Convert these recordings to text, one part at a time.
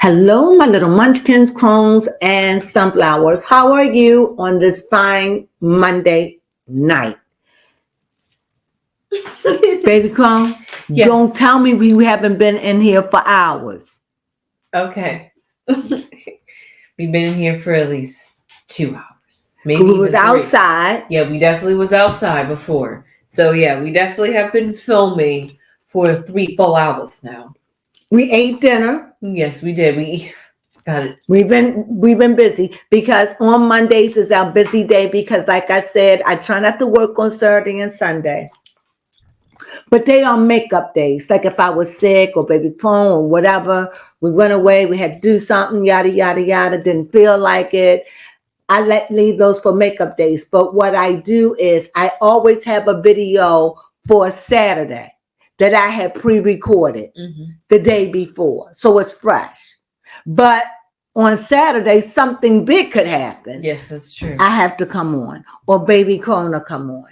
Hello, my little munchkins, crones, and sunflowers. How are you on this fine Monday night? Baby Crone, Yes. Don't tell me we haven't been in here for hours. Okay. We've been in here for at least 2 hours. Maybe we was outside. Yeah, we definitely was outside before. So yeah, we definitely have been filming for 3 full hours now. We ate dinner. Yes, we did. We got it. We've been busy because on Mondays is our busy day because like I said, I try not to work on Saturday and Sunday. But they are makeup days. Like if I was sick or baby phone or whatever, we went away, we had to do something, yada, yada, yada, didn't feel like it. I leave those for makeup days. But what I do is I always have a video for Saturday that I had pre-recorded the day before. So it's fresh. But on Saturday, something big could happen. Yes, that's true. I have to come on or baby Crone will come on.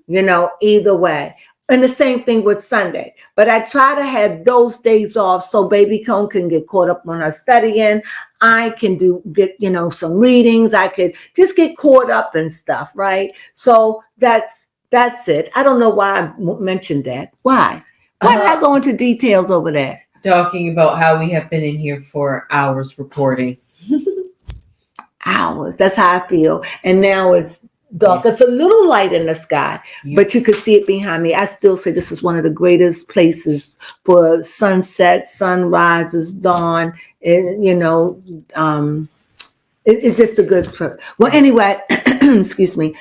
You know, either way. And the same thing with Sunday. But I try to have those days off so baby Crone can get caught up on her studying. I can get some readings. I could just get caught up and stuff, right? So that's it. I don't know why I mentioned that. Why? Why did I go into details over that? Talking about how we have been in here for hours recording. Hours. That's how I feel. And now it's dark. Yeah. It's a little light in the sky, but you could see it behind me. I still say this is one of the greatest places for sunset, sunrises, dawn. It's just a good. Well, anyway, excuse me.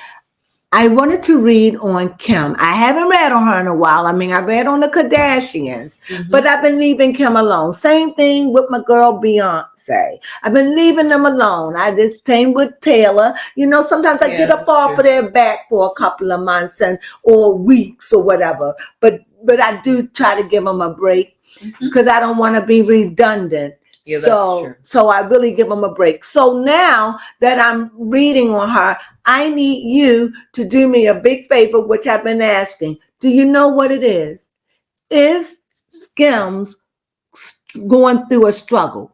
I wanted to read on Kim. I haven't read on her in a while. I mean, I read on the Kardashians, but I've been leaving Kim alone. Same thing with my girl Beyonce. I've been leaving them alone. I did same with Taylor. Sometimes I get up off of their back for a couple of months or weeks or whatever. But I do try to give them a break because I don't want to be redundant. Yeah, that's true. So I really give them a break. So now that I'm reading on her, I need you to do me a big favor, which I've been asking. Do you know what it is? Is Skims going through a struggle?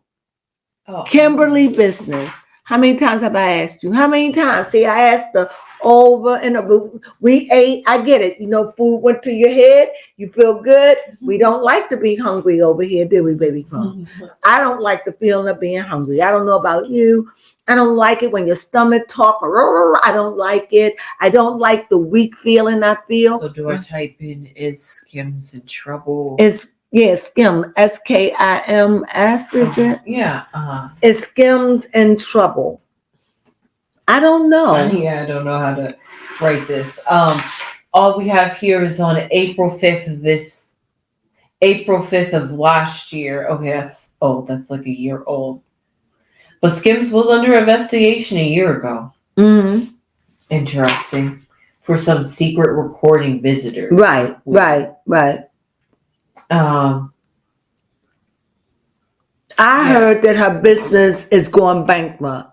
Oh. Kimberly business. How many times have I asked you? How many times? See, I asked her over and over. We ate. I get it. Food went to your head. You feel good. We don't like to be hungry over here, do we, baby Crone? I don't like the feeling of being hungry. I don't know about you. I don't like it when your stomach talk. I don't like it. I don't like the weak feeling I feel. So do I type in, is Skims in trouble? Skim, SKIMS, is it? Yeah. Is Skims in trouble? I don't know. I don't know how to write this. All we have here is on April 5th of last year. Okay, that's like a year old. But Skims was under investigation a year ago. Interesting. For some secret recording visitor. Right. I heard that her business is going bankrupt.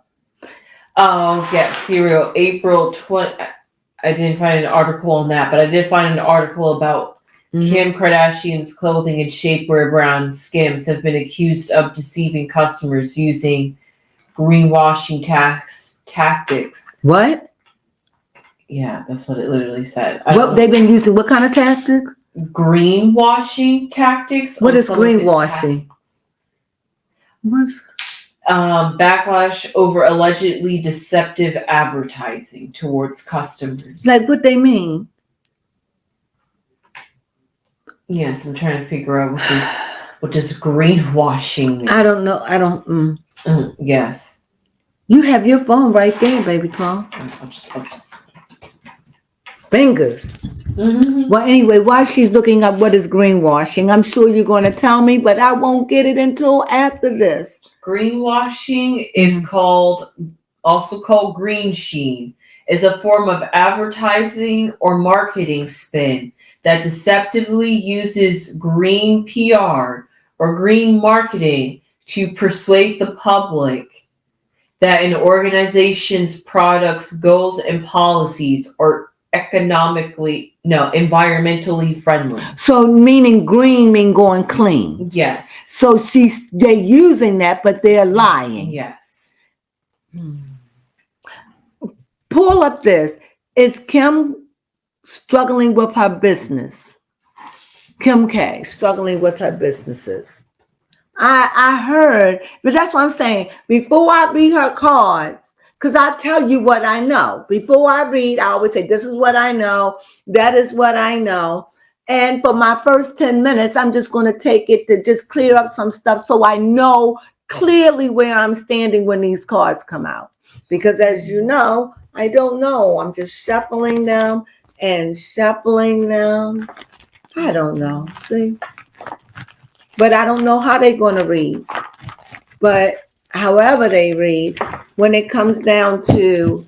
Oh, yeah, Serial. April 20. I didn't find an article on that, but I did find an article about Kim Kardashian's clothing and shapewear brand Skims have been accused of deceiving customers using greenwashing tactics. What? Yeah, that's what it literally said. They've been using what kind of tactics? Greenwashing tactics. What is greenwashing? What's backlash over allegedly deceptive advertising towards customers. Like what they mean? Yes, I'm trying to figure out what does greenwashing mean. I don't know. I don't. Yes. You have your phone right there, baby Crone. I'll just fingers. Well, anyway, while she's looking up what is greenwashing, I'm sure you're going to tell me, but I won't get it until after this. Greenwashing is also called green sheen, is a form of advertising or marketing spin that deceptively uses green PR or green marketing to persuade the public that an organization's products, goals, and policies are environmentally friendly. So meaning green mean going clean. Yes. So they're using that, but they're lying. Yes. Pull up this. Is Kim struggling with her business? Kim K struggling with her businesses. I heard, but that's what I'm saying. Before I read her cards, because I tell you what I know. Before I read, I always say, this is what I know. That is what I know. And for my first 10 minutes, I'm just going to take it to just clear up some stuff so I know clearly where I'm standing when these cards come out. Because as you know, I don't know. I'm just shuffling them and shuffling them. I don't know. See? But I don't know how they're going to read. But however they read, when it comes down to,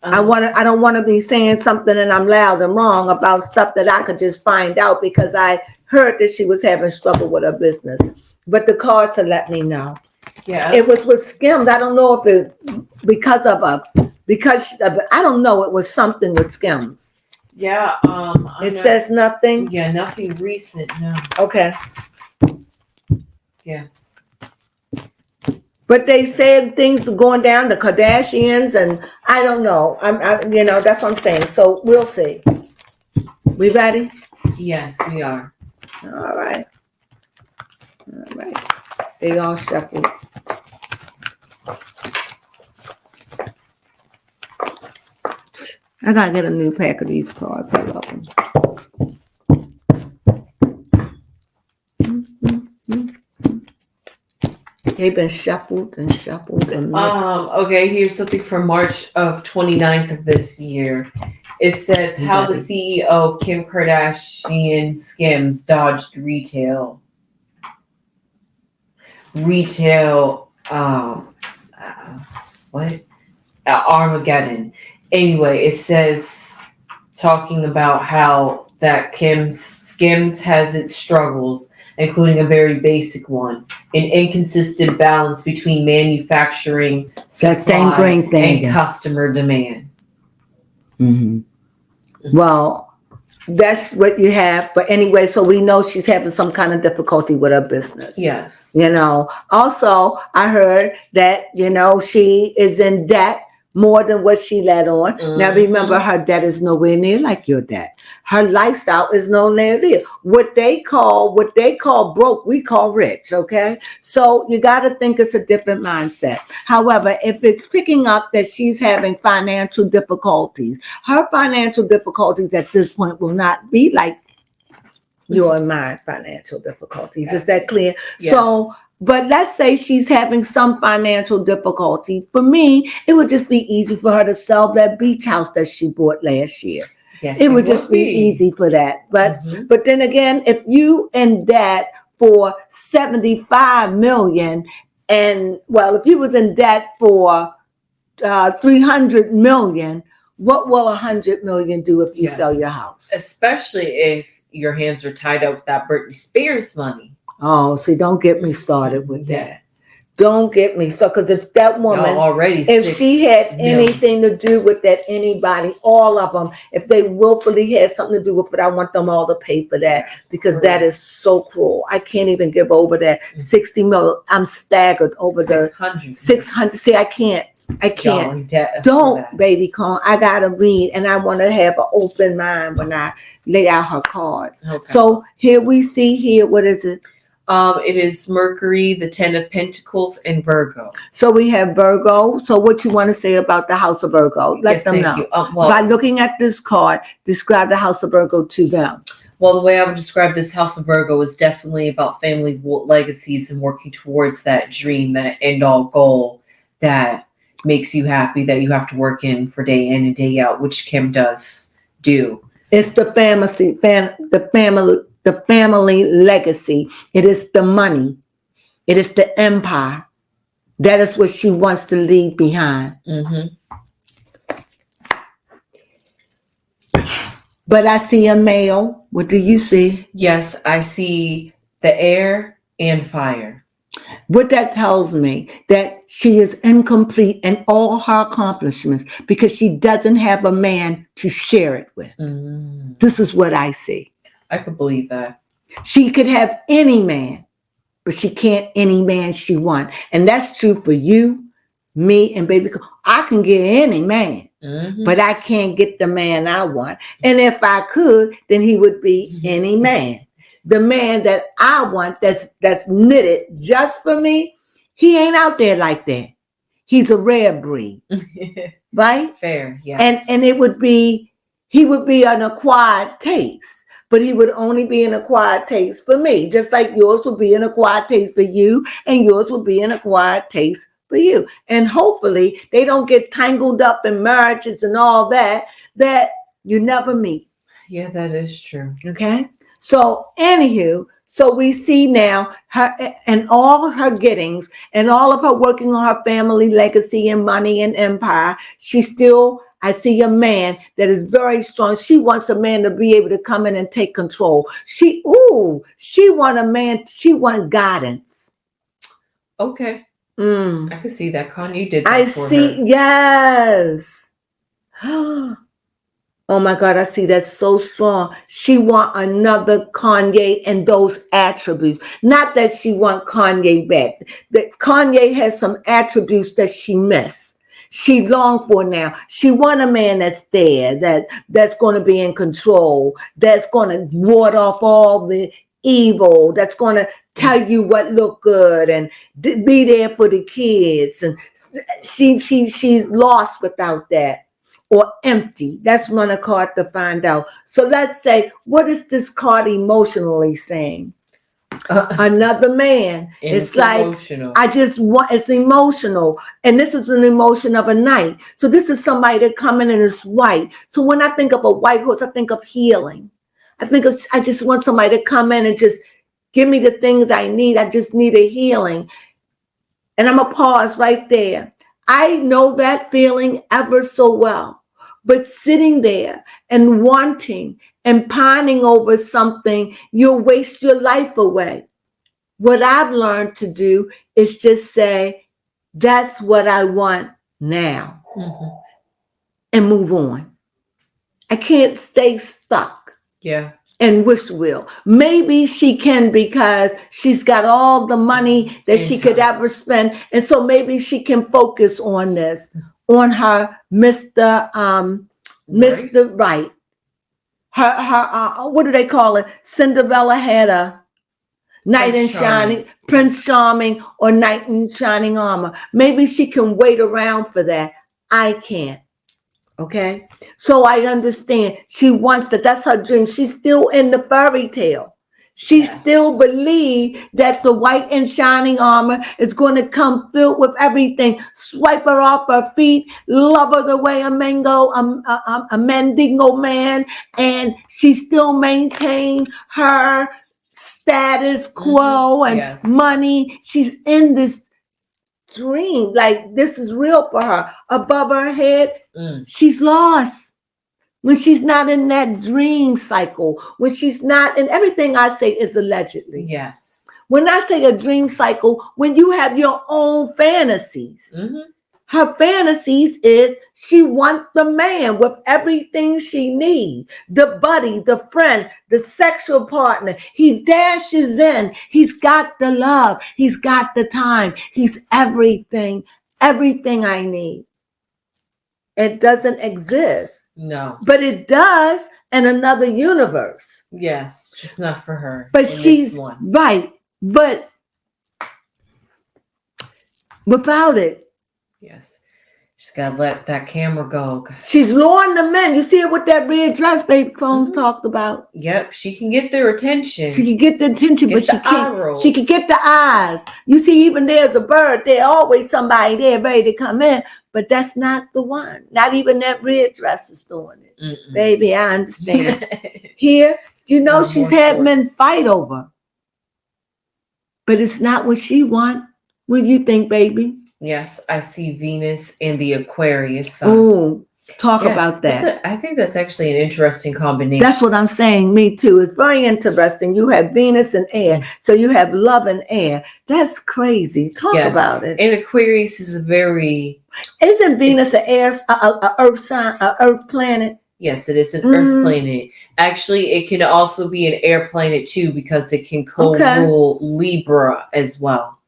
I don't want to be saying something and I'm loud and wrong about stuff that I could just find out because I heard that she was having struggle with her business. But the card to let me know. Yeah. It was with Skims. I don't know if it because I don't know. It was something with Skims. Yeah. It says nothing. Yeah, nothing recent. No. Okay. Yes. But they said things are going down, the Kardashians, and I don't know. That's what I'm saying. So we'll see. We ready? Yes, we are. All right. They all shuffled. I gotta get a new pack of these cards. I love them. They've been shuffled and shuffled and missed. Okay, here's something from March of 29th of this year. It says how the CEO of Kim Kardashian Skims dodged retail Armageddon. Anyway, it says talking about how that Skims has its struggles, including a very basic one, an inconsistent balance between manufacturing supply and customer demand. Mm-hmm. Well, that's what you have. But anyway, so we know she's having some kind of difficulty with her business. Yes. Also, I heard that, she is in debt more than what she let on. Mm-hmm. Now, remember, her debt is nowhere near like your debt. Her lifestyle is nowhere near. What they call broke, we call rich, okay? So you got to think it's a different mindset. However, if it's picking up that she's having financial difficulties, her financial difficulties at this point will not be like your and my financial difficulties. Is that clear? Yes. So, but let's say she's having some financial difficulty. For me, it would just be easy for her to sell that beach house that she bought last year. Yes, it would just be easy for that. But but then again, if you in debt for $75 million, and if you was in debt for $300 million, what will $100 million do if you sell your house? Especially if your hands are tied up with that Britney Spears money. Oh, see, don't get me started with that. Don't get me started, because if that woman, if she had anything to do with that, anybody, all of them, if they willfully had something to do with it, I want them all to pay for that, because that is so cruel. I can't even give over that. 60 million. I'm staggered over the 600. See, I can't. Don't, baby, Con. I gotta read, and I want to have an open mind when I lay out her cards. Okay. So here we see here, what is it? It is Mercury, the 10 of Pentacles, and Virgo. So we have Virgo. So what you want to say about the House of Virgo? Let them know. By looking at this card, describe the House of Virgo to them. Well, the way I would describe this House of Virgo is definitely about family legacies and working towards that dream, that end-all goal that makes you happy, that you have to work in for day in and day out, which Kim does do. It's the family legacy. It is the money. It is the empire. That is what she wants to leave behind. Mm-hmm. But I see a male. What do you see? Yes, I see the air and fire. What that tells me, that she is incomplete in all her accomplishments because she doesn't have a man to share it with. This is what I see. I could believe that. She could have any man, but she can't any man she want. And that's true for you, me, and baby. I can get any man, but I can't get the man I want. And if I could, then he would be any man. The man that I want, that's knitted just for me, he ain't out there like that. He's a rare breed, right? Fair, yes. And he would be an acquired taste. But he would only be an acquired taste for me, just like yours would be an acquired taste for you, and yours would be an acquired taste for you. And hopefully they don't get tangled up in marriages and all that you never meet. Yeah, that is true. Okay. So anywho, so we see now her and all her gettings and all of her working on her family legacy and money and empire. I see a man that is very strong. She wants a man to be able to come in and take control. She want a man, she want guidance. Okay. I can see that. Kanye did that I for see, her. yes. Oh my God, I see that so strong. She want another Kanye and those attributes. Not that she want Kanye back. That Kanye has some attributes that she missed. She longed for now. She want a man that's there, that's going to be in control, that's going to ward off all the evil, that's going to tell you what look good and be there for the kids. And she's lost without that, or empty. That's run a card to find out. So let's say, what is this card emotionally saying? Another man. It's like emotional. it's emotional. And this is an emotion of a night. So this is somebody that come in and is white. So when I think of a white horse, I think of healing. I just want somebody to come in and just give me the things I need. I just need a healing. And I'm going to pause right there. I know that feeling ever so well. But sitting there and wanting and pining over something, you'll waste your life away. What I've learned to do is just say, that's what I want now, and move on. I can't stay stuck. Yeah. And wish will. Maybe she can, because she's got all the money that she could ever spend. And so maybe she can focus on this, on her Mr. Right. Her what do they call it? Cinderella had a knight in shining, Prince Charming, or knight in shining armor. Maybe she can wait around for that. I can't. Okay. So I understand. She wants that. That's her dream. She's still in the fairy tale. She still believes that the white and shining armor is going to come filled with everything. Swipe her off her feet, love her the way a mandingo man, and she still maintain her status quo and money. She's in this dream, like this is real for her. Above her head, she's lost. When she's not in that dream cycle, when she's not, and everything I say is allegedly. Yes. When I say a dream cycle, when you have your own fantasies, her fantasies is she wants the man with everything she needs, the buddy, the friend, the sexual partner. He dashes in. He's got the love. He's got the time. He's everything I need. It doesn't exist. No. But it does in another universe. Yes, just not for her. But she's right. But without it. Yes. She's got to let that camera go. She's luring the men. You see it with that red dress baby Crones talked about. Yep. She can get their attention. She can get the attention, but she can't. She can get the eyes. You see, even there's a bird. There's always somebody there ready to come in. But that's not the one. Not even that red dress is doing it. Baby, I understand. Here, you know, she's had men fight over. But it's not what she wants. What do you think, baby? Yes, I see Venus and the Aquarius sign. Oh, talk about that. I think that's actually an interesting combination. That's what I'm saying. Me too. It's very interesting. You have Venus and air. So you have love and air. That's crazy. Talk about it. And Aquarius is a very... Isn't Venus an air, a earth sign, a earth planet? Yes, it is an Earth planet. Actually, it can also be an air planet too because it can co-rule Libra as well.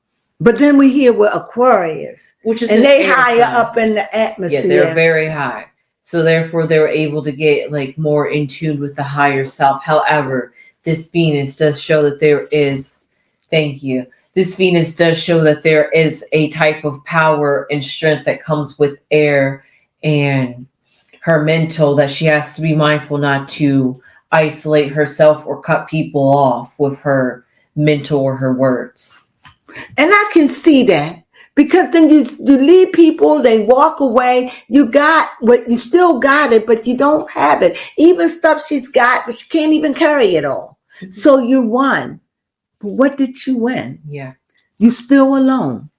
But then we hear with Aquarius, which is and an they air higher sign. up in the atmosphere. Yeah, they're very high. So therefore, they're able to get like more in tune with the higher self. However, this Venus does show that there is. Thank you. This Venus does show that there is a type of power and strength that comes with air and her mental, that she has to be mindful not to isolate herself or cut people off with her mental or her words. And I can see that, because then you lead people, they walk away. You got what, you still got it, but you don't have it. Even stuff she's got, but she can't even carry it all. Mm-hmm. So you won. But what did you win? Yeah. You still alone.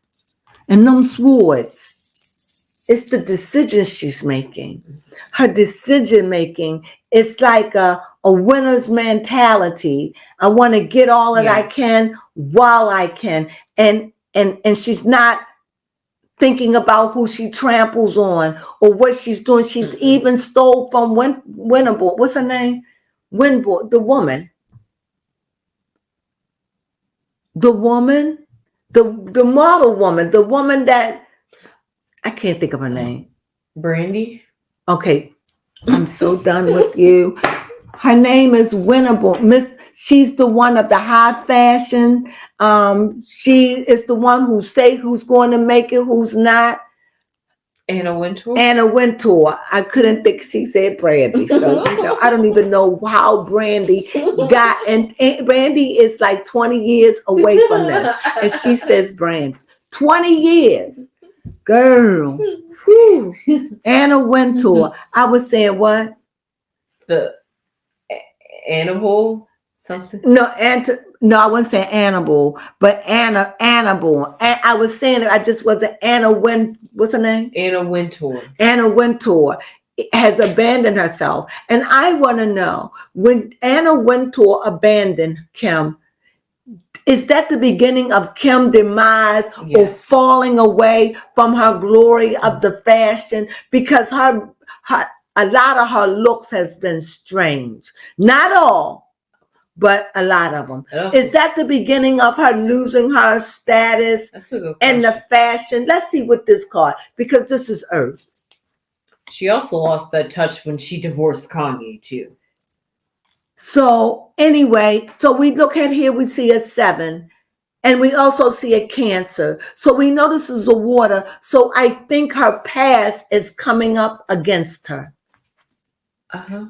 And them swords, it's the decisions she's making. Her decision making, it's like a winner's mentality. I want to get all that I can while I can. And she's not thinking about who she tramples on or what she's doing. She's even stole from Winterboard. What's her name? Winboard, the woman. The woman, the model woman, the woman that, I can't think of her name. Brandy? Okay, I'm so done with you. Her name is Winterboard. She's the one of the high fashion. She is the one who say who's going to make it, who's not. Anna Wintour? Anna Wintour. I couldn't think she said Brandy. So, I don't even know how Brandy got, and Brandy is like 20 years away from this. And she says Brandy. 20 years. Girl. Whew. Anna Wintour. I was saying what? The Annabelle something? No, I wasn't saying Annabelle, but Annabelle. I was saying I just wasn't Anna what's her name? Anna Wintour. Anna Wintour has abandoned herself. And I want to know, when Anna Wintour abandoned Kim, is that the beginning of Kim's demise or falling away from her glory of the fashion? Because a lot of her looks has been strange. Not all, but a lot of them. Is that the beginning of her losing her status and the fashion? Let's see what this card, because this is Earth. She also lost that touch when she divorced Kanye too. So anyway, so we look at here, we see a 7, and we also see a Cancer. So we know this is a water. So I think her past is coming up against her.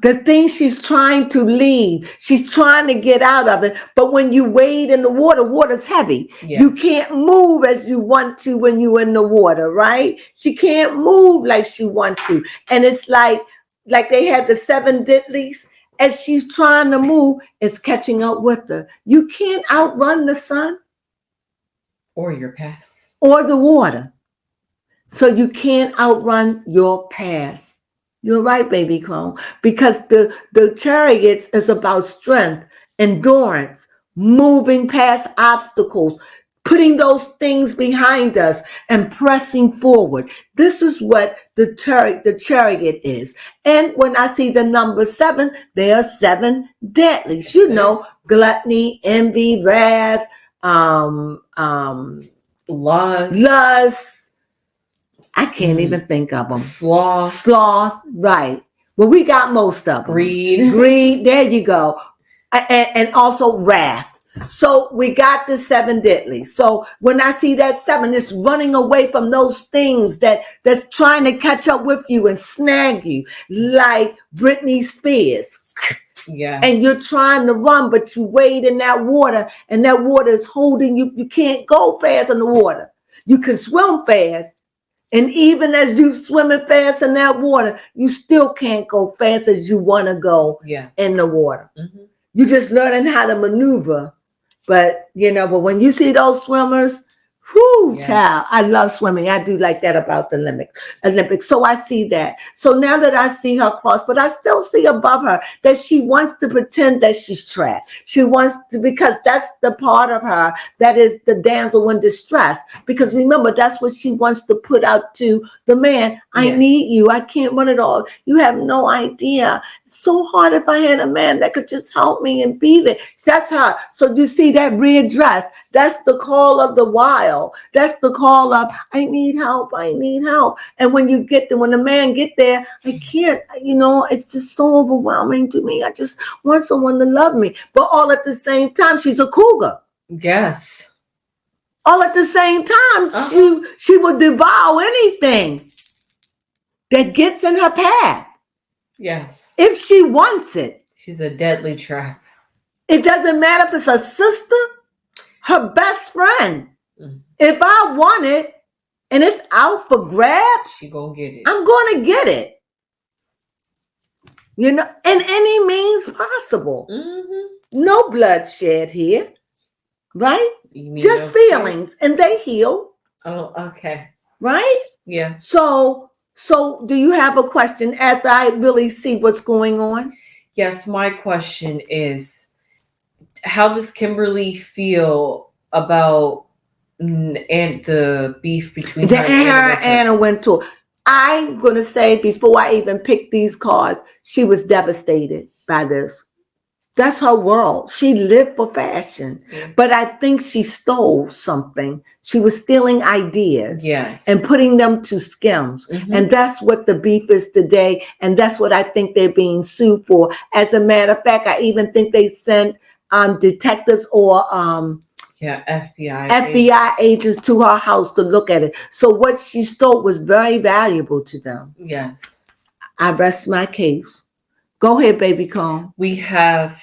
The thing she's trying to leave, she's trying to get out of it. But when you wade in the water, water's heavy. Yes. You can't move as you want to when you're in the water, right? She can't move like she wants to. And it's like they have the 7 diddlies. As she's trying to move, it's catching up with her. You can't outrun the sun. Or your past. Or the water. So you can't outrun your past. You're right, baby Crone, because the Chariots is about strength, endurance, moving past obstacles, putting those things behind us and pressing forward. This is what the Chariot is. And when I see the number 7, there are 7 deadlies. You know, gluttony, envy, wrath, lust. I can't even think of them. Sloth, right. Well, we got most of them. Greed, there you go. And also wrath. So we got the 7 deadly. So when I see that 7, it's running away from those things that's trying to catch up with you and snag you, like Britney Spears. Yeah. And you're trying to run, but you wade in that water, and that water is holding you. You can't go fast in the water. You can swim fast. And even as you swimming fast in that water, you still can't go fast as you want to go in the water. Mm-hmm. You're just learning how to maneuver. But when you see those swimmers, Whoo, Yes. child. I love swimming. I do like that about the Olympics. So I see that. So now that I see her cross, but I still see above her that she wants to pretend that she's trapped. She wants to, because that's the part of her that is the damsel in distress. Because remember, that's what she wants to put out to the man. I Yes. need you. I can't run it all. You have no idea. It's so hard if I had a man that could just help me and be there. That's her. So you see that red dress? That's the call of the wild. That's the call of, I need help. I need help. And when you get there, when the man get there, I can't, it's just so overwhelming to me. I just want someone to love me. But all at the same time, she's a cougar. Yes. All at the same time, she will devour anything that gets in her path. Yes. If she wants it. She's a deadly trap. It doesn't matter if it's a sister, her best friend. Mm. If I want it and it's out for grabs, she gonna get it. I'm gonna get it. In any means possible. Mm-hmm. No bloodshed here, right? Just feelings, and they heal. Oh, okay. Right? Yeah. So do you have a question after I really see what's going on? Yes, my question is, how does Kimberly feel about and the beef between her and Anna Wintour? I'm going to say, before I even pick these cards, she was devastated by this. That's her world. She lived for fashion. Yeah. But I think she stole something. She was stealing ideas. Yes. And putting them to skims. Mm-hmm. And that's what the beef is today. And that's what I think they're being sued for. As a matter of fact, I even think they sent detectives or FBI agents to her house to look at it. So what she stole was very valuable to them. Yes. I rest my case. Go ahead, baby Crone. We have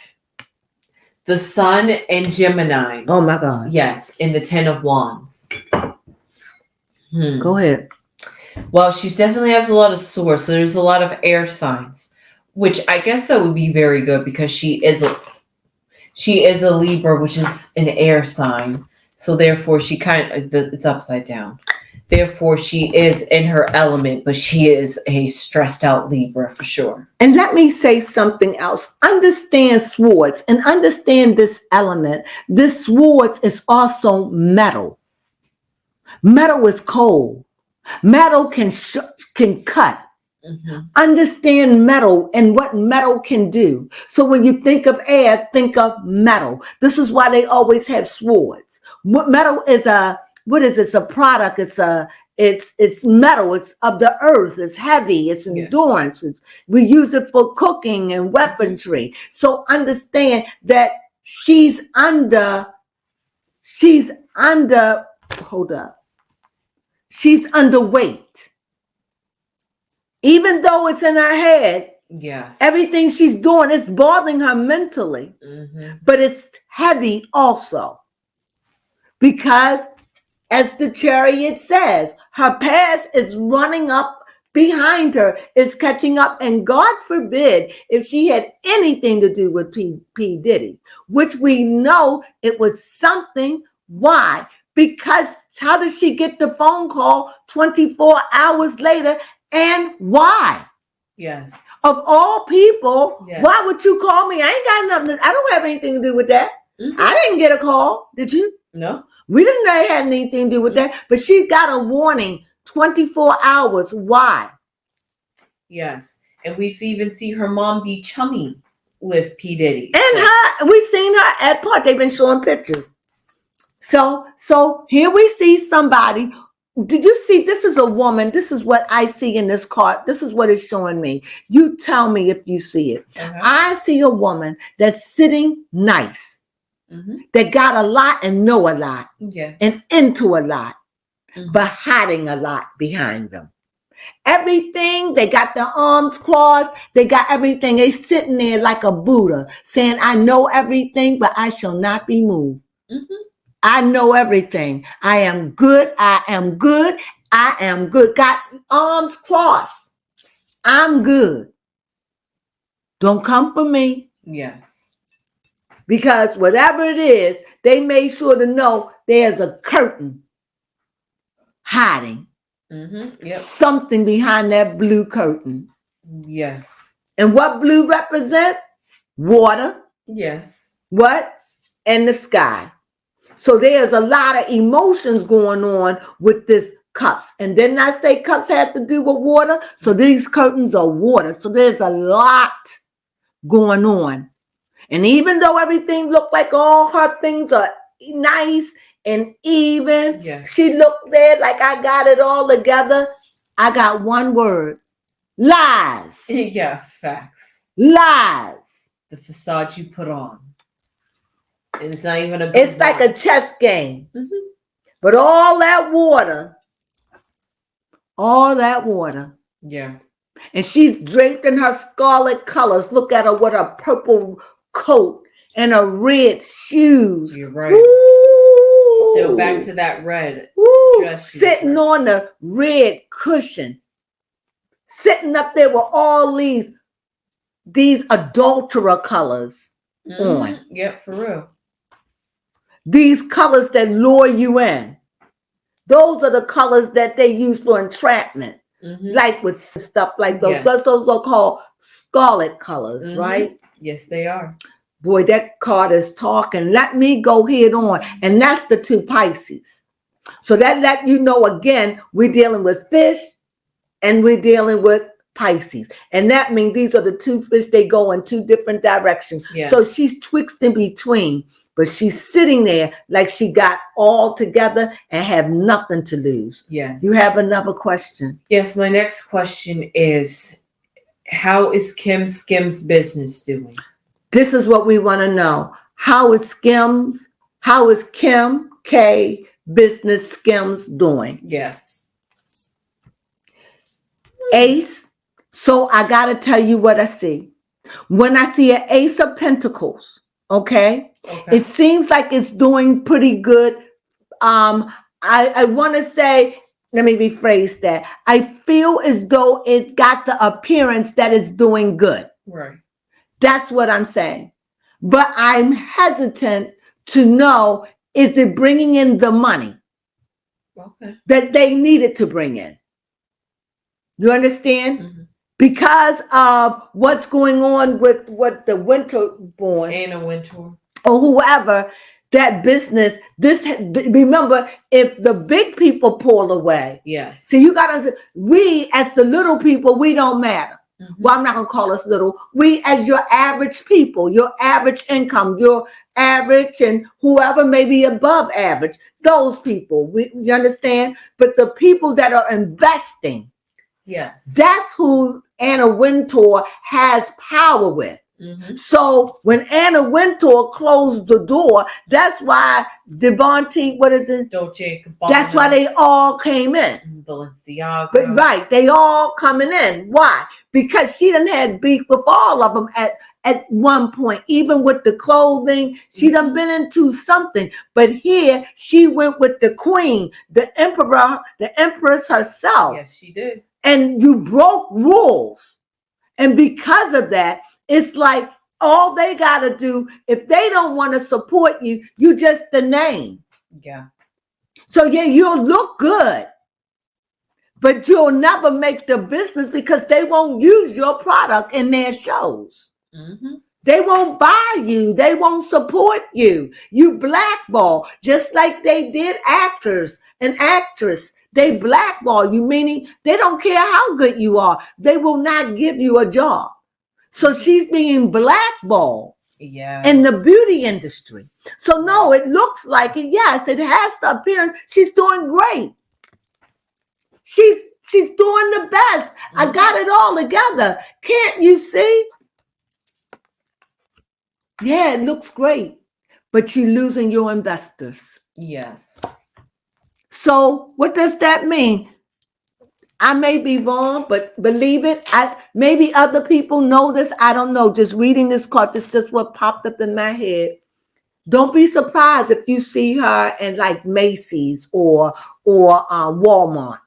the Sun and Gemini. Oh my God. Yes, in the 10 of Wands. Go ahead. Well, she definitely has a lot of swords. So there's a lot of air signs, which I guess that would be very good because she is a Libra, which is an air sign. So therefore she it's upside down. Therefore, she is in her element, but she is a stressed out Libra for sure. And let me say something else. Understand swords and understand this element. This swords is also metal. Metal is cold. Metal can cut. Mm-hmm. Understand metal and what metal can do. So when you think of air, think of metal. This is why they always have swords. Metal is what is it? It's a product. It's metal. It's of the earth. It's heavy. It's endurance. We use it for cooking and weaponry. So understand that she's under, hold up. She's underweight. Even though it's in her head, yes, everything she's doing is bothering her mentally. Mm-hmm. But it's heavy also. Because as the Chariot says, her past is running up behind her, is catching up. And God forbid if she had anything to do with P. Diddy, which we know it was something. Why? Because how does she get the phone call 24 hours later? And why? Yes. Of all people, yes. Why would you call me? I ain't got nothing. I don't have anything to do with that. Mm-hmm. I didn't get a call. Did you? No. We didn't have anything to do with that. But she got a warning 24 hours. Why? Yes. And we've even seen her mom be chummy with P. Diddy. And we've seen her at part. They've been showing pictures. So here we see somebody. Did you see? This is a woman. This is what I see in this card. This is what it's showing me. You tell me if you see it. Uh-huh. I see a woman that's sitting nice. Mm-hmm. That got a lot and know a lot. Yes. And into a lot. Mm-hmm. But hiding a lot behind them. Everything, they got their arms crossed. They got everything. They sitting there like a Buddha saying, I know everything, but I shall not be moved. Mm-hmm. I know everything. I am good. I am good. I am good. Got arms crossed. I'm good. Don't come for me. Yes. Because whatever it is, they made sure to know there's a curtain hiding Yep. something behind that blue curtain. Yes. And what blue represent? Water. Yes. What? And the sky. So there's a lot of emotions going on with this cups. And didn't I say cups had to do with water? So these curtains are water. So there's a lot going on. And even though everything looked like all her things are nice and even, Yes. she looked there like I got it all together. I got one word. Lies. Yeah, facts. Lies. The facade you put on. And it's not even a good It's like a chess game. But all that water. Yeah. And she's draped in her scarlet colors. Look at her with a purple coat and her red shoes. You're right. Ooh. Still back to that red dress. Sitting on the red cushion. Sitting up there with all these adulterer colors on. Yep, for real. These colors that lure you in. Those are the colors that they use for entrapment. Like with stuff like those. Yes. Those are called scarlet colors, right? Yes, they are. Boy, that card is talking. Let me go head on. And that's the two Pisces. So that let you know, again, we're dealing with fish and we're dealing with Pisces. And that means these are the two fish. They go in two different directions. Yes. So she's twixt in between. But she's sitting there like she got all together and have nothing to lose. Yes. You have another question? Yes, my next question is, how is Kim Skim's business doing? This is what we want to know. How is Kim K Business Skims doing? Yes. Ace. So I got to tell you what I see. When I see an Ace of Pentacles, okay. It seems like it's doing pretty good. I want to say, let me rephrase that. I feel as though it got the appearance that it's doing good. Right. That's what I'm saying. But I'm hesitant to know, is it bringing in the money that they needed to bring in? You understand? Because of what's going on with what the Winterborn. Anna Wintour. Or whoever, that business, remember, if the big people pull away. Yes. See, you got to, we as the little people, we don't matter. Well, I'm not going to call us little. We as your average people, your average income, your average and whoever may be above average, those people, you understand? But the people that are investing, yes, that's who Anna Wintour has power with. So when Anna Wintour closed the door, that's why Devontae, what is it? Dolce & Gabbana. That's why they all came in. Balenciaga. But right, they all coming in. Why? Because she done had beef with all of them at one point. Even with the clothing, she done been into something. But here, she went with the queen, the emperor, the empress herself. Yes, she did. And you broke rules. And because of that, it's like all they got to do, if they don't want to support you, you just the name. Yeah. So yeah, you'll look good, but you'll never make the business because they won't use your product in their shows. They won't buy you. They won't support you. You blackball, just like they did actors and actress. They blackball you, meaning they don't care how good you are. They will not give you a job. So she's being blackballed in the beauty industry. So no, it looks like it. Yes, it has the appearance. She's doing great. She's doing the best. I got it all together. Can't you see? Yeah, it looks great. But you're losing your investors. Yes. So what does that mean? I may be wrong, but believe it. Maybe other people know this. I don't know. Just reading this card, it's just what popped up in my head. Don't be surprised if you see her in like Macy's or Walmart.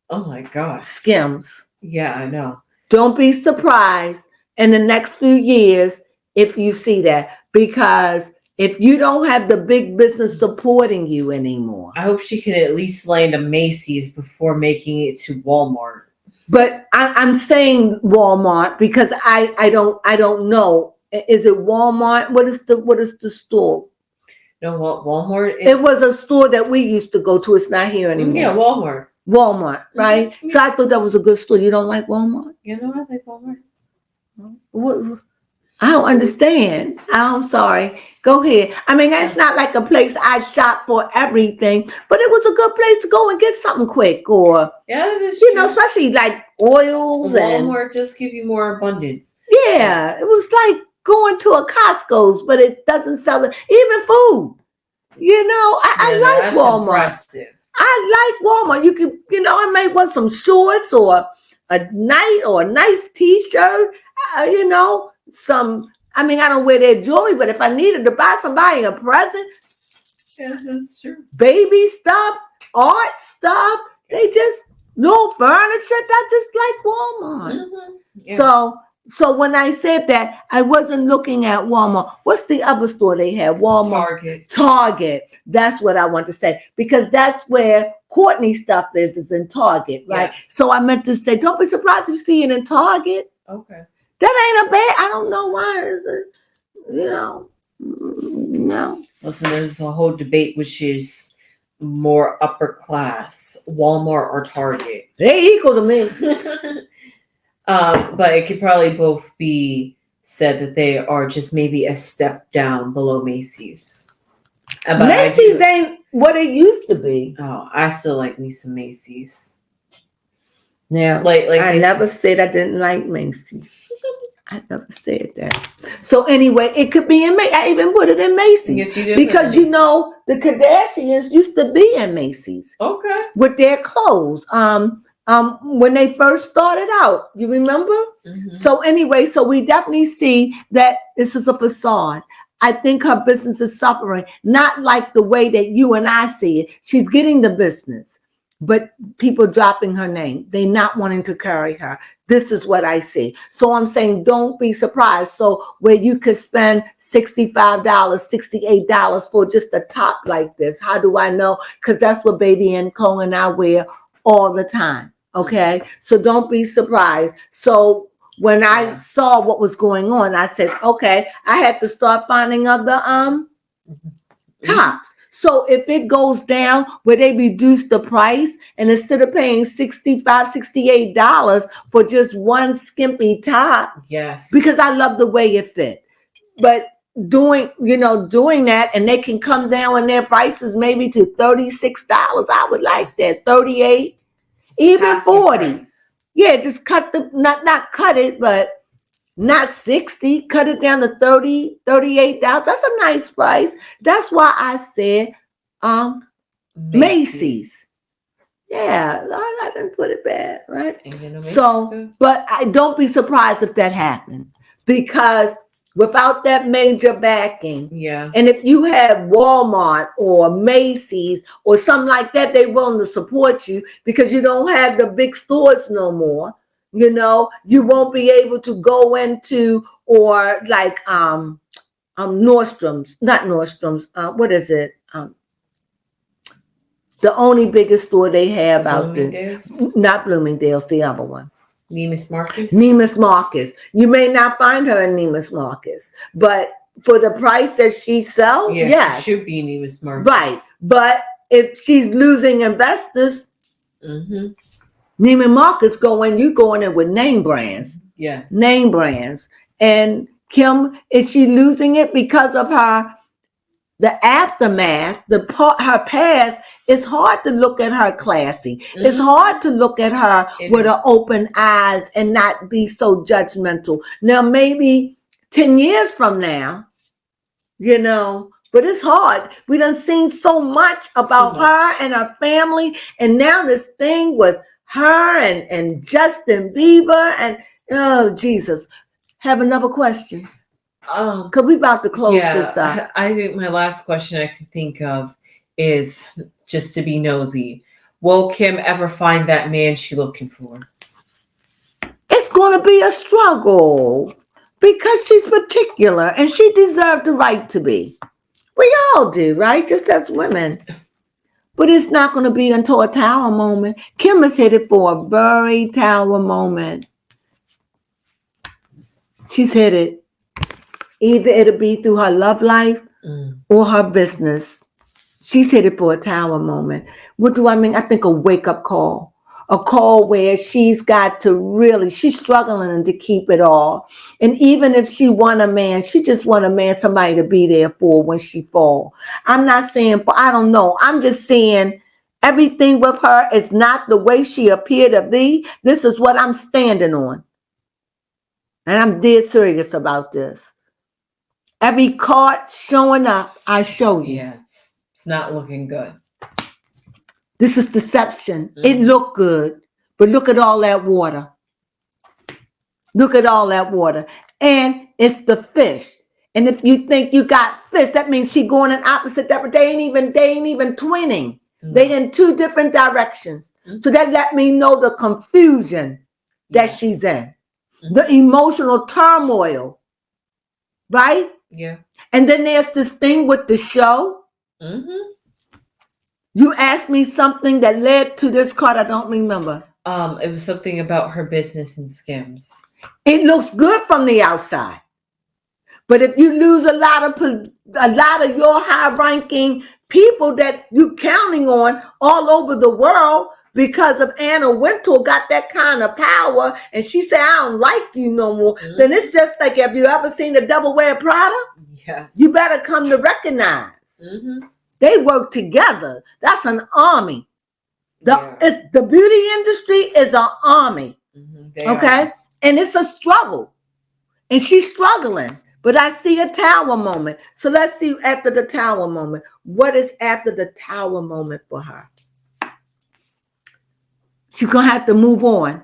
Oh my gosh. Skims. Yeah, I know. Don't be surprised in the next few years if you see that, because if you don't have the big business supporting you anymore. I hope she can at least land a Macy's before making it to Walmart. But I'm saying Walmart because I don't know. Is it Walmart? What is the store? You know what? Walmart is. It was a store that we used to go to. It's not here anymore. Yeah, Walmart. Walmart, right? Mm-hmm. So I thought that was a good store. You don't like Walmart? You know, I like Walmart. What? I don't understand. I'm sorry. Go ahead. I mean, it's not like a place I shop for everything, but it was a good place to go and get something quick, or yeah, that is you know, especially like oils. Walmart just give you more abundance. Yeah, it was like going to a Costco's, but it doesn't sell it. Even food. You know, I like Walmart. Impressive. I like Walmart. You can, you know, I may want some shorts or a nice T-shirt. You know, some. I mean, I don't wear their jewelry, but if I needed to buy somebody a present, yeah, that's true. Baby stuff, art stuff, they just little furniture. I just like Walmart. Mm-hmm. Yeah. So when I said that, I wasn't looking at Walmart. What's the other store they have? Walmart. Target. That's what I want to say, because that's where Courtney stuff is in Target, right? Yes. So I meant to say, don't be surprised if you see it in Target. Okay. That ain't a bad. I don't know why is it. You know, no. Listen, there's the whole debate, which is more upper class, Walmart or Target. They equal to me. But it could probably both be said that they are just maybe a step down below Macy's. But Macy's ain't what it used to be. Oh, I still like me some Macy's. Now, like I never said I didn't like Macy's. I never said that. So anyway, it could be in Macy's. I even put it in Macy's. Yes, you did. Because you know the Kardashians used to be in Macy's. Okay. With their clothes. When they first started out, you remember? Mm-hmm. So anyway, so we definitely see that this is a facade. I think her business is suffering, not like the way that you and I see it. She's getting the business, but people dropping her name. They not wanting to carry her. This is what I see. So I'm saying, don't be surprised. So where you could spend $65, $68 for just a top like this. How do I know? Because that's what Baby and Cole and I wear all the time. Okay. So don't be surprised. So when I saw what was going on, I said, okay, I had to start finding other tops. So if it goes down where they reduce the price, and instead of paying $65, $68 for just one skimpy top, yes, because I love the way it fit. But doing that, and they can come down in their prices maybe to $36. I would like that. $38, even $40. Yeah, just cut not cut it, but not $60, cut it down to $30, $38. That's a nice price. That's why I said Macy's. Yeah, I didn't put it bad, right? So, but I don't be surprised if that happened, because without that major backing, and if you have Walmart or Macy's or something like that, they're willing to support you because you don't have the big stores no more. You know, you won't be able to go into, or like Nordstrom's, not Nordstrom's. What is it? The only biggest store they have out there, not Bloomingdale's, the other one. Neiman Marcus. Neiman Marcus. You may not find her in Neiman Marcus, but for the price that she sells, yes, she should be Neiman Marcus. Right, but if she's losing investors. Neiman Marcus you going in with name brands. Yes. Name brands. And Kim, is she losing it because of the aftermath, her past? It's hard to look at her classy. It's hard to look at her with her open eyes and not be so judgmental. Now, maybe 10 years from now, but it's hard. We done seen so much about her and her family. And now this thing with her and Justin Bieber and oh Jesus. Have another question. Cause we about to close this up. I think my last question I can think of is, just to be nosy, will Kim ever find that man she's looking for? It's gonna be a struggle because she's particular and she deserved the right to be. We all do, right? Just as women. But it's not going to be until a tower moment. Kim is headed for a very tower moment. She's headed. Either it'll be through her love life or her business. She's headed for a tower moment. What do I mean? I think a wake-up call. A call where she's got to really, she's struggling to keep it all. And even if she want a man, she just want a man, somebody to be there for when she fall. I'm not saying, I don't know. I'm just saying everything with her is not the way she appeared to be. This is what I'm standing on. And I'm dead serious about this. Every card showing up, I show you. Yes, it's not looking good. This is deception. It looked good, but look at all that water. Look at all that water. And it's the fish. And if you think you got fish, that means she going in opposite direction. They ain't even twinning. They in two different directions. So that let me know the confusion that she's in. The emotional turmoil. Right? Yeah. And then there's this thing with the show. You asked me something that led to this card. I don't remember. It was something about her business and Skims. It looks good from the outside, but if you lose a lot of your high-ranking people that you're counting on all over the world because of Anna Wintour got that kind of power, and she said, "I don't like you no more." Then it's just like, have you ever seen the Devil Wear Prada? Yes. You better come to recognize. They work together. That's an army. The beauty industry is an army. Okay? And it's a struggle. And she's struggling. But I see a tower moment. So let's see after the tower moment. What is after the tower moment for her? She's going to have to move on.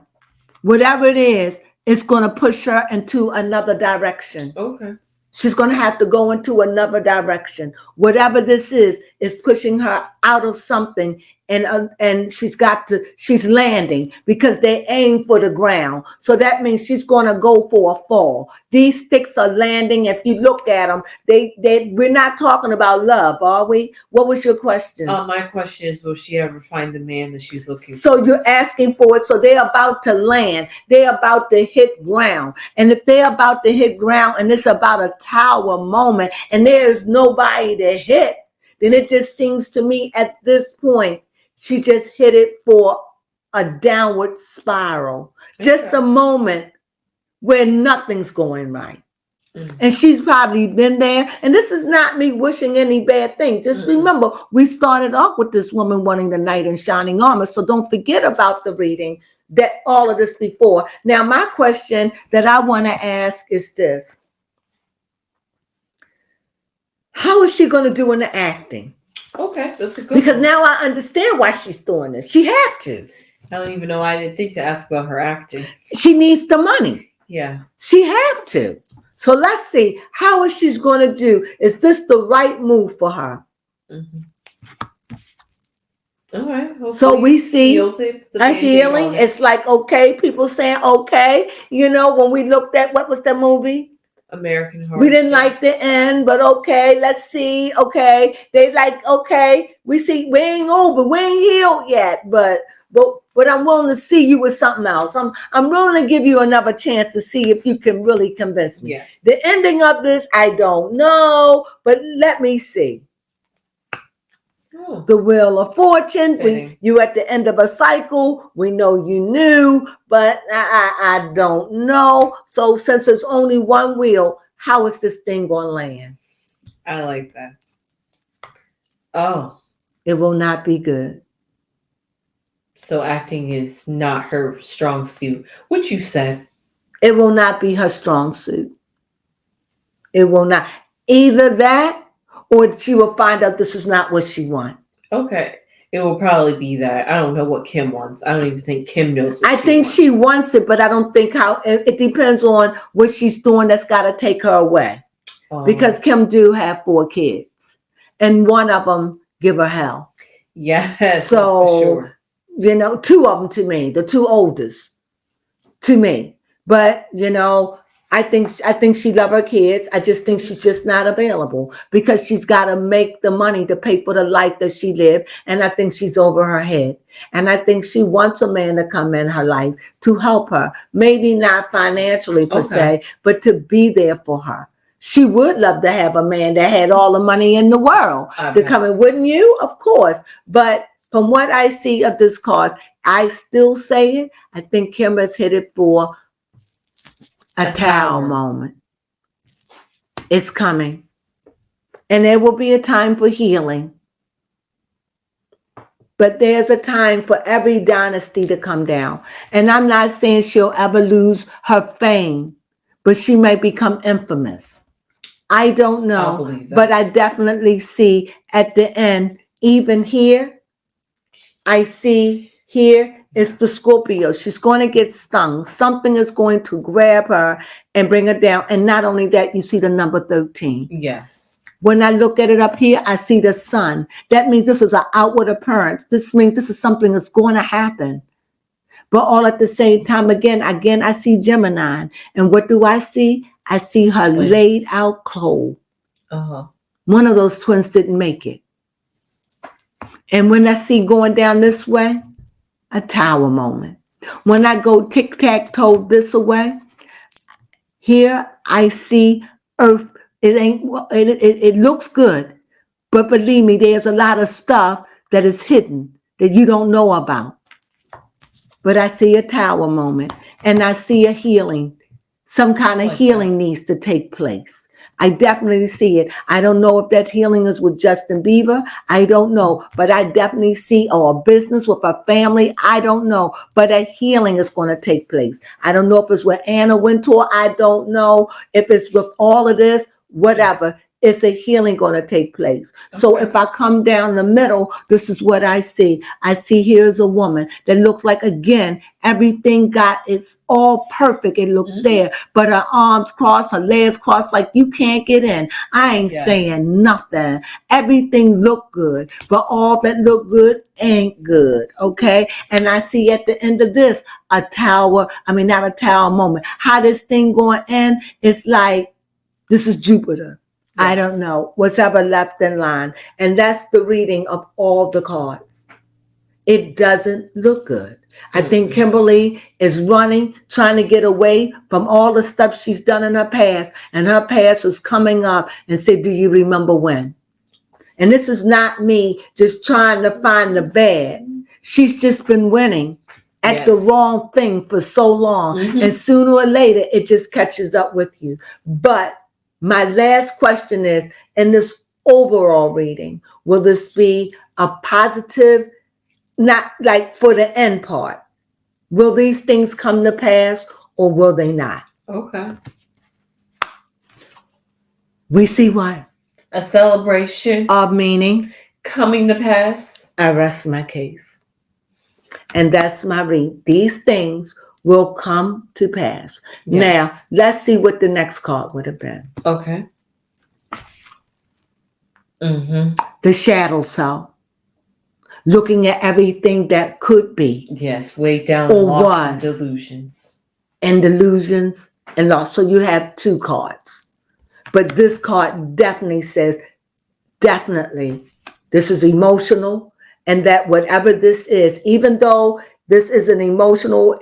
Whatever it is, it's going to push her into another direction. Okay. She's going to have to go into another direction. Whatever this is pushing her out of something. And she's landing because they aim for the ground. So that means she's going to go for a fall. These sticks are landing. If you look at them, we're not talking about love, are we? What was your question? My question is, will she ever find the man that she's looking for? So you're asking for it. So they're about to land. They're about to hit ground. And if they're about to hit ground and it's about a tower moment and there's nobody to hit, then it just seems to me at this point, she just hit it for a downward spiral. Just a moment where nothing's going right. And she's probably been there. And this is not me wishing any bad thing. Just remember, we started off with this woman wanting the knight in shining armor. So don't forget about the reading that all of this before. Now, my question that I want to ask is this. How is she going to do in the acting? Okay, that's a good Because one. now I understand why she's doing this. She had to. I don't even know. I didn't think to ask about her acting. She needs the money. Yeah. She have to. So let's see. How is she going to do? Is this the right move for her? All right. So we see a healing. healing. It's like, okay, people saying, okay. You know, when we looked at, what was that movie? American Horror. We didn't like the end, but okay, let's see. Okay. They like, okay, we see, we ain't over. We ain't healed yet, but I'm willing to see you with something else. I'm willing to give you another chance to see if you can really convince me. Yes. The ending of this, I don't know, but let me see. The Wheel of Fortune. You at the end of a cycle. We know you knew, but I don't know. So since there's only one wheel, how is this thing going to land? I like that. Oh. It will not be good. So acting is not her strong suit, which you said. It will not be her strong suit. It will not. Either that or she will find out this is not what she wants. Okay. It will probably be that. I don't know what Kim wants. I don't even think Kim knows what I think she wants it, but I don't think how. It depends on what she's doing that's got to take her away. Because Kim do have 4 kids. And one of them give her hell. Yes, so, for sure. You know, 2 of them to me. The 2 oldest to me. But, you know, I think she love her kids. I just think she's just not available because she's got to make the money to pay for the life that she lived. And I think she's over her head. And I think she wants a man to come in her life to help her. Maybe not financially per se, but to be there for her. She would love to have a man that had all the money in the world to come in. Wouldn't you? Of course. But from what I see of this cause, I still say it. I think Kim has hit it for a tower moment. It's coming. And there will be a time for healing. But there's a time for every dynasty to come down. And I'm not saying she'll ever lose her fame, but she may become infamous. I don't know. But I definitely see at the end, even here, I see here is the Scorpio. She's going to get stung. Something is going to grab her and bring her down. And not only that, you see the number 13. Yes. When I look at it up here, I see the sun. That means this is an outward appearance. This means this is something that's going to happen. But all at the same time, again, I see Gemini. And what do I see? I see her laid out cold. One of those twins didn't make it. And when I see going down this way, a tower moment. When I go tic-tac-toe this away, here I see Earth. It looks good, but believe me, there's a lot of stuff that is hidden that you don't know about. But I see a tower moment, and I see a healing. Some kind of healing needs to take place. I definitely see it. I don't know if that healing is with Justin Bieber. I don't know. But I definitely see a business with a family. I don't know. But a healing is going to take place. I don't know if it's with Anna Wintour. I don't know if it's with all of this, whatever. It's a healing going to take place. So if I come down the middle, this is what I see. I see here's a woman that looks like, again, everything it's all perfect. It looks there, but her arms crossed, her legs crossed, like you can't get in. I ain't saying nothing. Everything look good, but all that look good ain't good. Okay. And I see at the end of this, not a tower moment. How this thing going to end? It's like, this is Jupiter. Yes. I don't know what's ever left in line. And that's the reading of all the cards. It doesn't look good. I think Kimberly is running, trying to get away from all the stuff she's done in her past. And her past is coming up and say, do you remember when? And this is not me just trying to find the bad. She's just been winning at the wrong thing for so long. And sooner or later, it just catches up with you. But my last question is, in this overall reading, will this be a positive, not like for the end part? Will these things come to pass or will they not? Okay. We see what? A celebration of meaning coming to pass. I rest my case. And that's my read. These things will come to pass. Yes. Now, let's see what the next card would have been. Okay. The shadow self. Looking at everything that could be. Yes, way down or lost was. Delusions. And delusions and lost. So you have two cards. But this card definitely says, definitely, this is emotional. And that whatever this is, even though this is an emotional,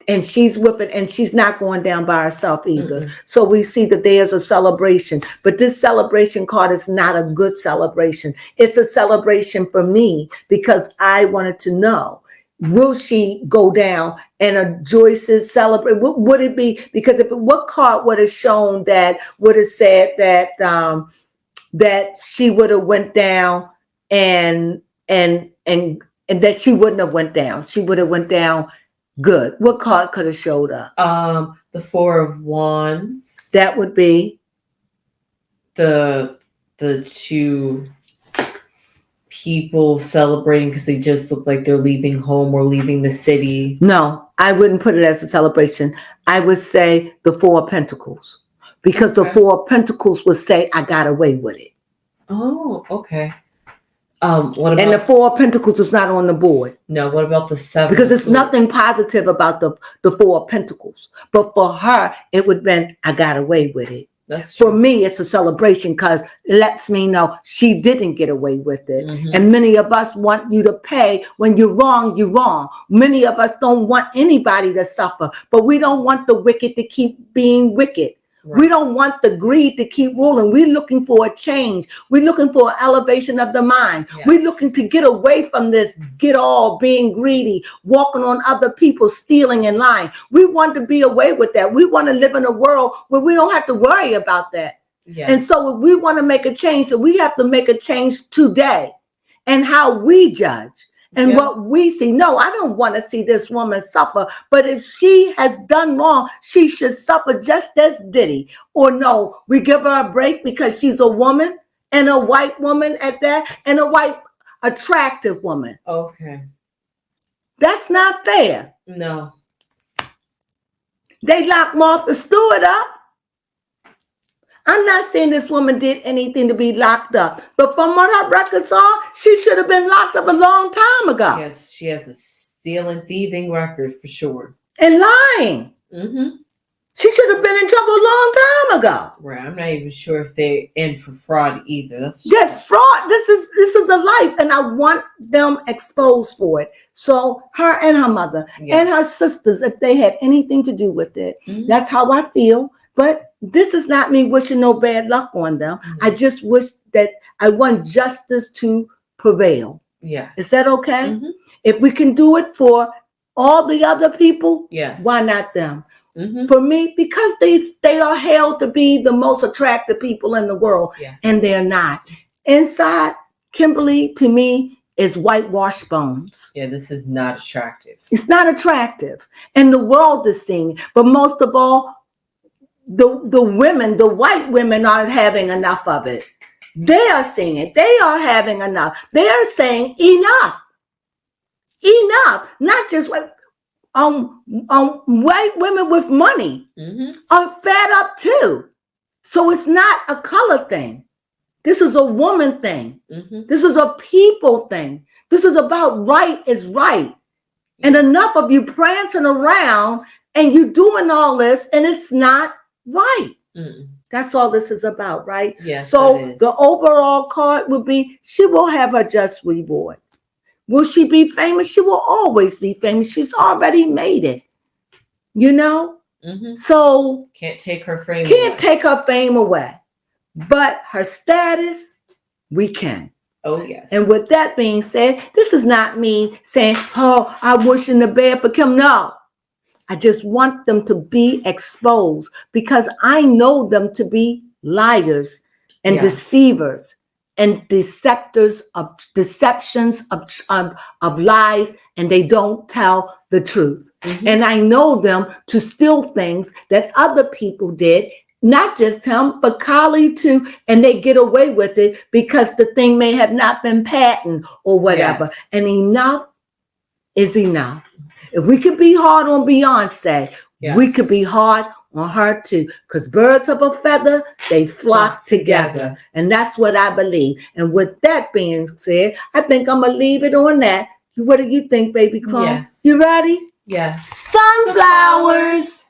and she's with it, and she's not going down by herself either. So we see that there's a celebration. But this celebration card is not a good celebration. It's a celebration for me because I wanted to know, will she go down and a Joyce's celebrate? What would it be? Because what card would have shown that would have said that that she would have went down and that she wouldn't have went down. She would have went down good. What card could have showed up? The Four of Wands. That would be the two people celebrating because they just look like they're leaving home or leaving the city. No, I wouldn't put it as a celebration. I would say the Four of Pentacles. Because the Four of Pentacles would say, I got away with it. Oh, okay. What about And the Four of Pentacles is not on the board. no? What about the Seven? Because of there's nothing Swords? positive about the Four of Pentacles. But for her, it would have been, I got away with it. That's For true. me, it's a celebration because it lets me know she didn't get away with it. Mhm. And many of us want you to pay. When you're wrong, you're wrong. Many of us don't want anybody to suffer, but we don't want the wicked to keep being wicked. Right. We don't want the greed to keep ruling. We're looking for a change. We're looking for an elevation of the mind. Yes. We're looking to get away from this get all, being greedy, walking on other people, stealing and lying. We want to be away with that. We want to live in a world where we don't have to worry about that. Yes. And so if we want to make a change, so we have to make a change today and how we judge. And Yeah. what we see, no, I don't want to see this woman suffer. But if she has done wrong, she should suffer just as Diddy. Or no, we give her a break because she's a woman and a white woman at that, and a white attractive woman. Okay. That's not fair. No. They locked Martha Stewart up. I'm not saying this woman did anything to be locked up, but from what her records are, she should have been locked up a long time ago. Yes, she has a stealing, thieving record for sure. And lying. Mm-hmm. She should have been in trouble a long time ago. Right. I'm not even sure if they're in for fraud either. That's fraud. This is a life, and I want them exposed for it. So her and her mother and her sisters, if they had anything to do with it, that's how I feel. But this is not me wishing no bad luck on them. I just wish that I want justice to prevail. Yeah. Is that okay? If we can do it for all the other people, yes. Why not them? For me, because they are held to be the most attractive people in the world, and they're not. Inside, Kimberly, to me, is whitewashed bones. Yeah, this is not attractive. It's not attractive. And the world is seeing, but most of all, the women, the white women are having enough of it. They are seeing it. They are having enough. They are saying enough. Enough. Not just white women with money are fed up too. So it's not a color thing. This is a woman thing. This is a people thing. This is about right is right. And enough of you prancing around and you doing all this and it's not right. That's all this is about, right? Yes. So the overall card would be she will have her just reward. Will she be famous? She will always be famous. She's already made it. You know? So can't take her fame take her fame away. But her status, we can. Oh, yes. And with that being said, this is not me saying, oh, I wish in the bed for Kim. No. I just want them to be exposed because I know them to be liars and deceivers and deceptors of deceptions of lies, and they don't tell the truth. And I know them to steal things that other people did, not just him, but Kali too, and they get away with it because the thing may have not been patented or whatever. Yes. And enough is enough. If we could be hard on Beyonce, we could be hard on her too. Because birds of a feather, they flock together. And that's what I believe. And with that being said, I think I'm going to leave it on that. What do you think, baby Crone? Yes. You ready? Yes. Sunflowers.